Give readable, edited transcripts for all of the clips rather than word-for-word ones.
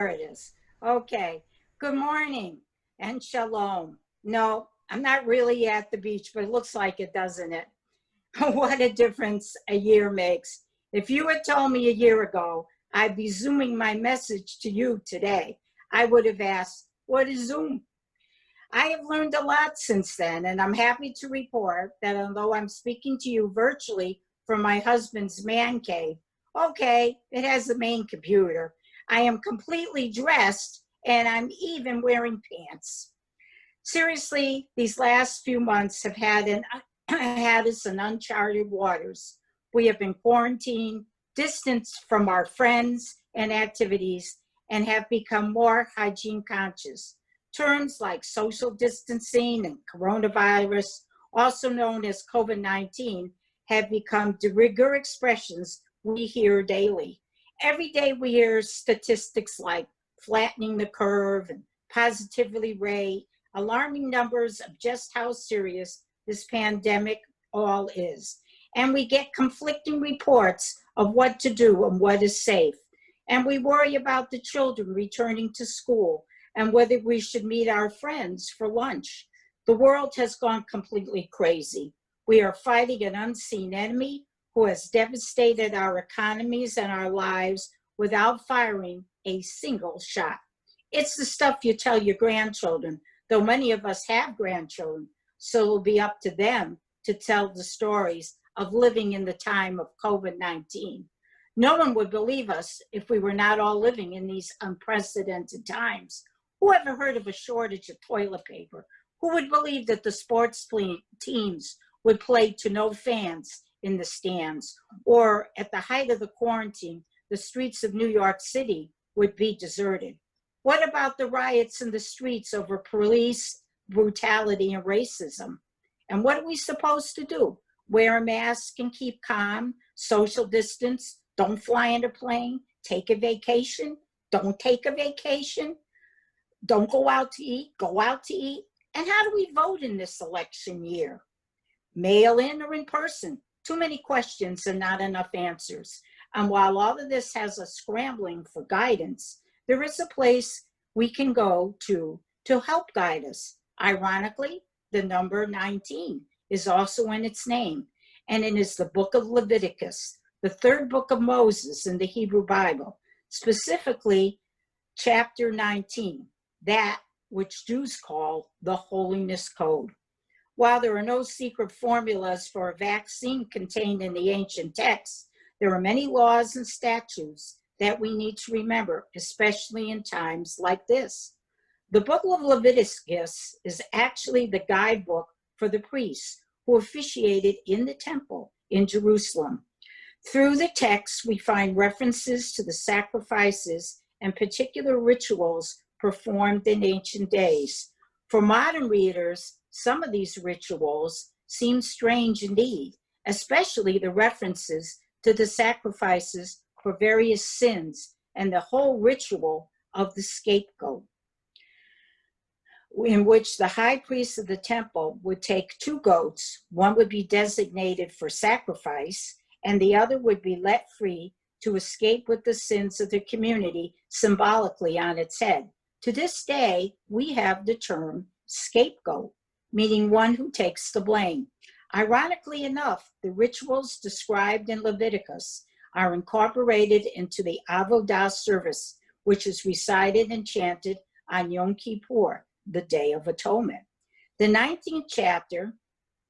There it is. Okay. Good morning and shalom. No, I'm not really at the beach, but it looks like it, doesn't it? What a difference a year makes. If you had told me a year ago I'd be Zooming my message to you today, I would have asked, what is Zoom? I have learned a lot since then, and I'm happy to report that although I'm speaking to you virtually from my husband's man cave, okay, it has the main computer. I am completely dressed and I'm even wearing pants. Seriously, these last few months have had us in uncharted waters. We have been quarantined, distanced from our friends and activities, and have become more hygiene conscious. Terms like social distancing and coronavirus, also known as COVID-19, have become de rigueur expressions we hear daily. Every day we hear statistics like flattening the curve and positivity rate, alarming numbers of just how serious this pandemic all is. And we get conflicting reports of what to do and what is safe. And we worry about the children returning to school and whether we should meet our friends for lunch. The world has gone completely crazy. We are fighting an unseen enemy who has devastated our economies and our lives without firing a single shot. It's the stuff you tell your grandchildren, though many of us have grandchildren, so it'll be up to them to tell the stories of living in the time of COVID-19. No one would believe us if we were not all living in these unprecedented times. Who ever heard of a shortage of toilet paper? Who would believe that the sports teams would play to no fans in the stands? Or at the height of the quarantine, the streets of New York City would be deserted? What about the riots in the streets over police brutality and racism? And what are we supposed to do? Wear a mask and keep calm, social distance, don't fly in a plane, take a vacation, don't take a vacation, don't go out to eat, go out to eat. And how do we vote in this election year? Mail in or in person? Too many questions and not enough answers. And while all of this has us scrambling for guidance, there is a place we can go to help guide us. Ironically, the number 19 is also in its name, and it is the book of Leviticus, the third book of Moses in the Hebrew Bible, specifically chapter 19, that which Jews call the Holiness Code. While there are no secret formulas for a vaccine contained in the ancient texts, there are many laws and statutes that we need to remember, especially in times like this. The book of Leviticus is actually the guidebook for the priests who officiated in the temple in Jerusalem. Through the text, we find references to the sacrifices and particular rituals performed in ancient days. For modern readers, some of these rituals seem strange indeed, especially the references to the sacrifices for various sins and the whole ritual of the scapegoat, in which the high priest of the temple would take two goats. One would be designated for sacrifice, and the other would be let free to escape with the sins of the community symbolically on its head. To this day, we have the term scapegoat, meaning one who takes the blame. Ironically enough, the rituals described in Leviticus are incorporated into the Avodah service, which is recited and chanted on Yom Kippur, the Day of Atonement. The 19th chapter,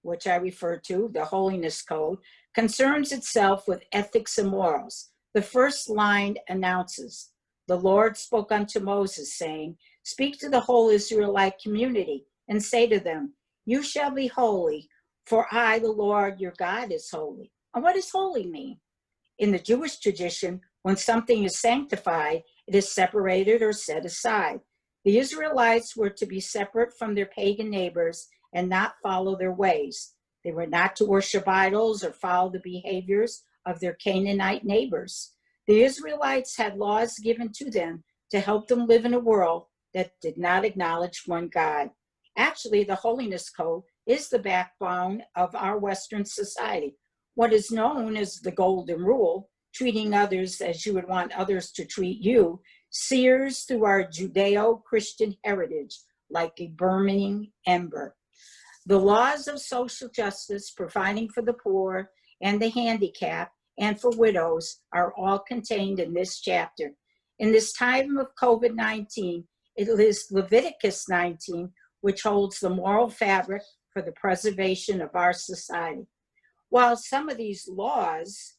which I refer to, the Holiness Code, concerns itself with ethics and morals. The first line announces, "The Lord spoke unto Moses, saying, Speak to the whole Israelite community, and say to them, You shall be holy, for I, the Lord your God, is holy." And what does holy mean? In the Jewish tradition, when something is sanctified, it is separated or set aside. The Israelites were to be separate from their pagan neighbors and not follow their ways. They were not to worship idols or follow the behaviors of their Canaanite neighbors. The Israelites had laws given to them to help them live in a world that did not acknowledge one God. Actually, the Holiness Code is the backbone of our Western society. What is known as the Golden Rule, treating others as you would want others to treat you, sears through our Judeo-Christian heritage like a burning ember. The laws of social justice, providing for the poor and the handicapped and for widows, are all contained in this chapter. In this time of COVID-19, it is Leviticus 19, which holds the moral fabric for the preservation of our society. While some of these laws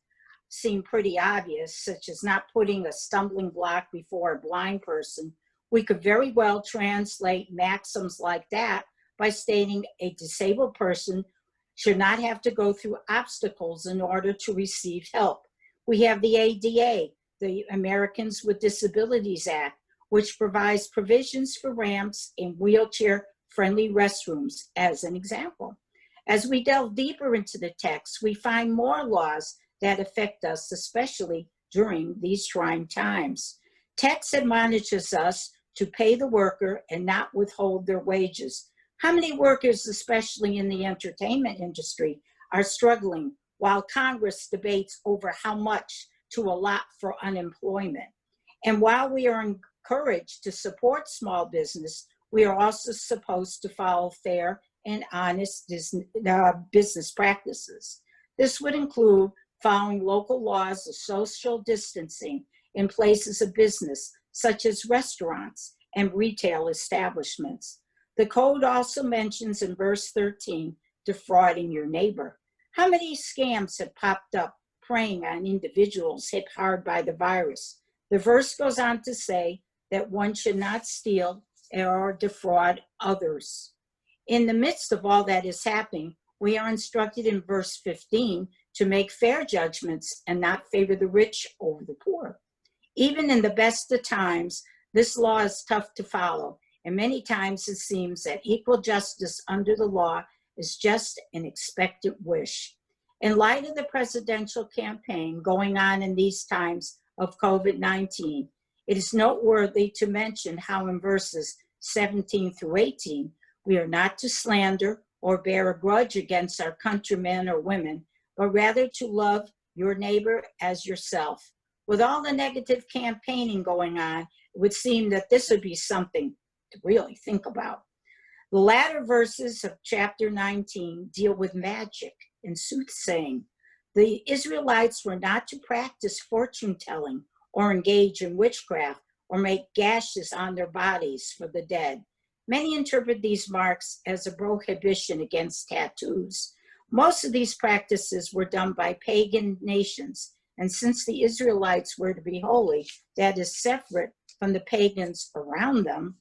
seem pretty obvious, such as not putting a stumbling block before a blind person, we could very well translate maxims like that by stating a disabled person should not have to go through obstacles in order to receive help. We have the ADA, the Americans with Disabilities Act, which provides provisions for ramps and wheelchair-friendly restrooms, as an example. As we delve deeper into the text, we find more laws that affect us, especially during these trying times. Text admonishes us to pay the worker and not withhold their wages. How many workers, especially in the entertainment industry, are struggling while Congress debates over how much to allot for unemployment? And while we are encouraged to support small business, we are also supposed to follow fair and honest business practices. This would include following local laws of social distancing in places of business, such as restaurants and retail establishments. The code also mentions in verse 13, defrauding your neighbor. How many scams have popped up preying on individuals hit hard by the virus? The verse goes on to say that one should not steal or defraud others. In the midst of all that is happening, we are instructed in verse 15 to make fair judgments and not favor the rich over the poor. Even in the best of times, this law is tough to follow, and many times it seems that equal justice under the law is just an expected wish. In light of the presidential campaign going on in these times of COVID-19, it is noteworthy to mention how in verses 17 through 18, we are not to slander or bear a grudge against our countrymen or women, but rather to love your neighbor as yourself. With all the negative campaigning going on, it would seem that this would be something to really think about. The latter verses of chapter 19 deal with magic and soothsaying. The Israelites were not to practice fortune telling or engage in witchcraft or make gashes on their bodies for the dead. Many interpret these marks as a prohibition against tattoos. Most of these practices were done by pagan nations, and since the Israelites were to be holy, that is separate from the pagans around them,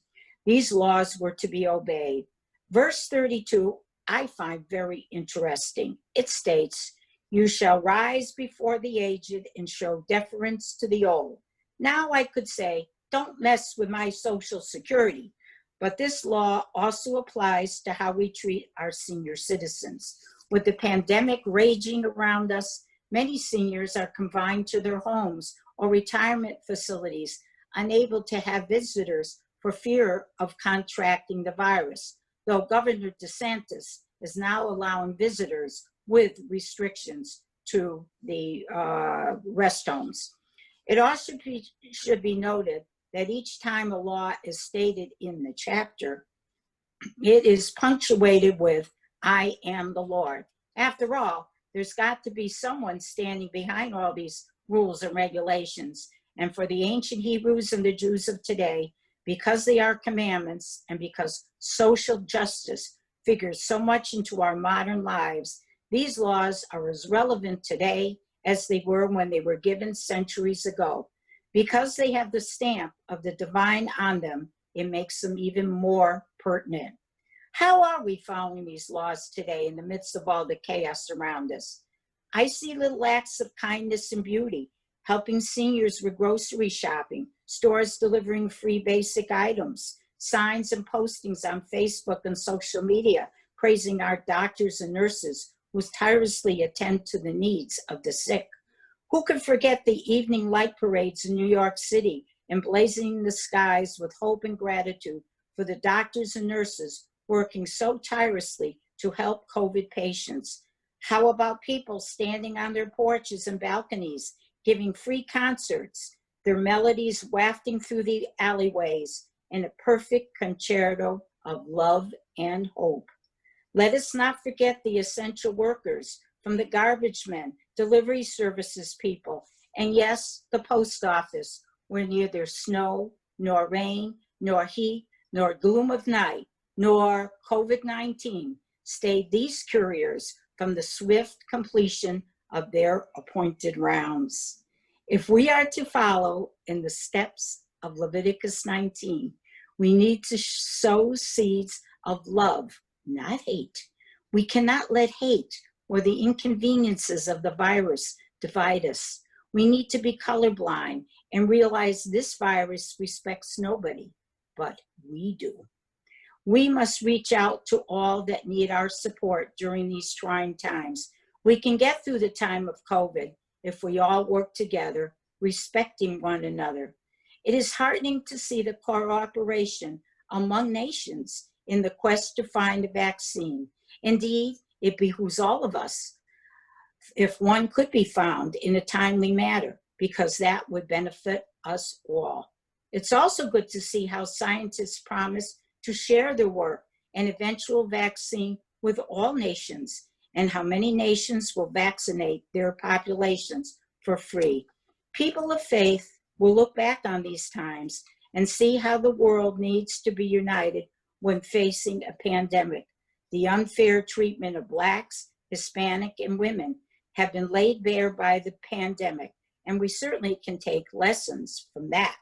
these laws were to be obeyed. Verse 32, I find very interesting. It states, you shall rise before the aged and show deference to the old. Now I could say, don't mess with my Social Security, but this law also applies to how we treat our senior citizens. With the pandemic raging around us, many seniors are confined to their homes or retirement facilities, unable to have visitors for fear of contracting the virus, though Governor DeSantis is now allowing visitors with restrictions to the rest homes. It also should be noted that each time a law is stated in the chapter, it is punctuated with, I am the Lord. After all, there's got to be someone standing behind all these rules and regulations. And for the ancient Hebrews and the Jews of today, because they are commandments and because social justice figures so much into our modern lives, these laws are as relevant today as they were when they were given centuries ago. Because they have the stamp of the divine on them, it makes them even more pertinent. How are we following these laws today in the midst of all the chaos around us? I see little acts of kindness and beauty, helping seniors with grocery shopping, stores delivering free basic items, signs and postings on Facebook and social media praising our doctors and nurses who tirelessly attend to the needs of the sick. Who could forget the evening light parades in New York City, emblazing the skies with hope and gratitude for the doctors and nurses working so tirelessly to help COVID patients? How about people standing on their porches and balconies, giving free concerts, their melodies wafting through the alleyways in a perfect concerto of love and hope. Let us not forget the essential workers, from the garbage men, delivery services people, and yes, the post office, where neither snow, nor rain, nor heat, nor gloom of night, nor COVID-19 stayed these couriers from the swift completion of their appointed rounds. If we are to follow in the steps of Leviticus 19, we need to sow seeds of love, not hate. We cannot let hate or the inconveniences of the virus divide us. We need to be colorblind and realize this virus respects nobody, but we do. We must reach out to all that need our support during these trying times. We can get through the time of COVID if we all work together, respecting one another. It is heartening to see the cooperation among nations in the quest to find a vaccine. Indeed, it behooves all of us if one could be found in a timely manner, because that would benefit us all. It's also good to see how scientists promise to share their work and eventual vaccine with all nations, and how many nations will vaccinate their populations for free. People of faith will look back on these times and see how the world needs to be united when facing a pandemic. The unfair treatment of Blacks, Hispanic, and women have been laid bare by the pandemic, and we certainly can take lessons from that.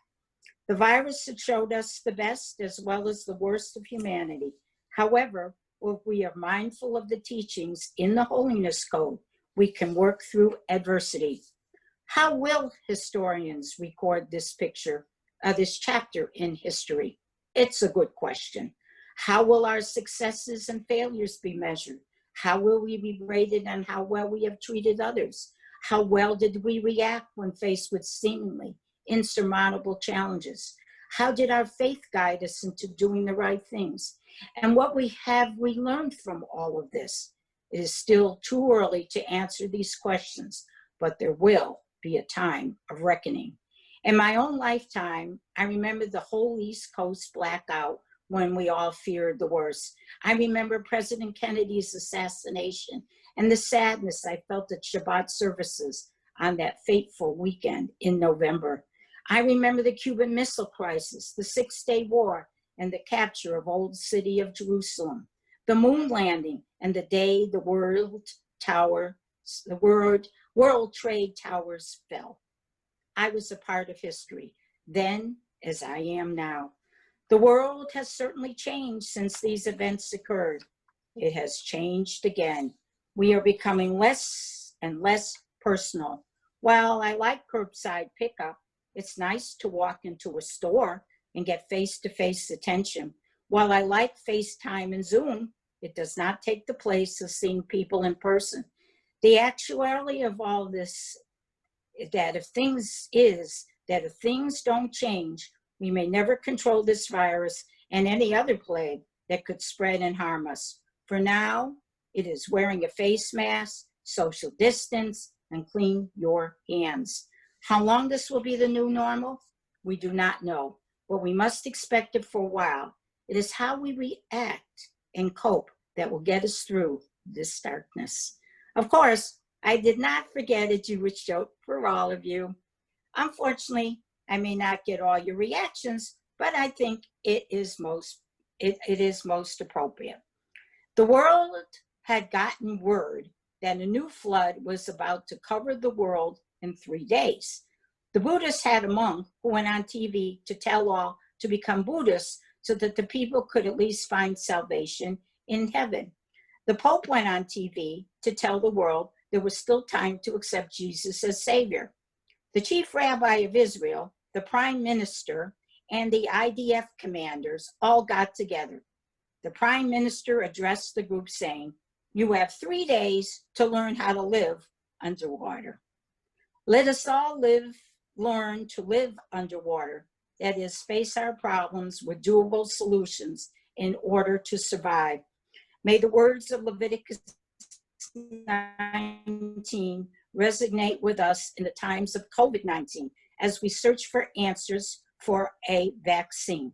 The virus has showed us the best as well as the worst of humanity. However, if we are mindful of the teachings in the Holiness Code, we can work through adversity. How will historians record this chapter in history? It's a good question. How will our successes and failures be measured? How will we be rated on how well we have treated others? How well did we react when faced with seemingly insurmountable challenges? How did our faith guide us into doing the right things? And what have we learned from all of this? It is still too early to answer these questions, but there will be a time of reckoning. In my own lifetime, I remember the whole East Coast blackout when we all feared the worst. I remember President Kennedy's assassination and the sadness I felt at Shabbat services on that fateful weekend in November. I remember the Cuban Missile Crisis, the Six-Day War, and the capture of Old City of Jerusalem, the moon landing, and the day the World Trade Towers fell. I was a part of history then as I am now. The world has certainly changed since these events occurred. It has changed again. We are becoming less and less personal. While I like curbside pickup, it's nice to walk into a store and get face-to-face attention. While I like FaceTime and Zoom, it does not take the place of seeing people in person. The actuality of all this is that if things don't change, we may never control this virus and any other plague that could spread and harm us. For now, it is wearing a face mask, social distance, and clean your hands. How long this will be the new normal, we do not know, but we must expect it for a while. It is how we react and cope that will get us through this darkness. Of course, I did not forget a Jewish joke for all of you. Unfortunately, I may not get all your reactions, but I think it is most appropriate. The world had gotten word that a new flood was about to cover the world in 3 days. The Buddhists had a monk who went on TV to tell all to become Buddhists so that the people could at least find salvation in heaven. The Pope went on TV to tell the world there was still time to accept Jesus as Savior. The chief rabbi of Israel, the prime minister, and the IDF commanders all got together. The prime minister addressed the group saying, "You have 3 days to learn how to live underwater." Let us all learn to live underwater. That is, face our problems with doable solutions in order to survive. May the words of Leviticus 19 resonate with us in the times of COVID-19 as we search for answers for a vaccine.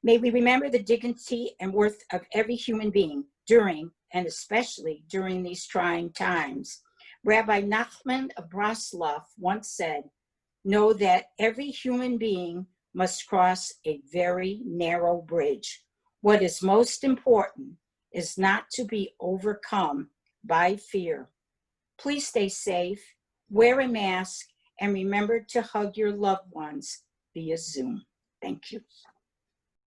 May we remember the dignity and worth of every human being during and especially during these trying times. Rabbi Nachman of Breslov once said, "Know that every human being must cross a very narrow bridge. What is most important is not to be overcome by fear." Please stay safe, wear a mask, and remember to hug your loved ones via Zoom. Thank you.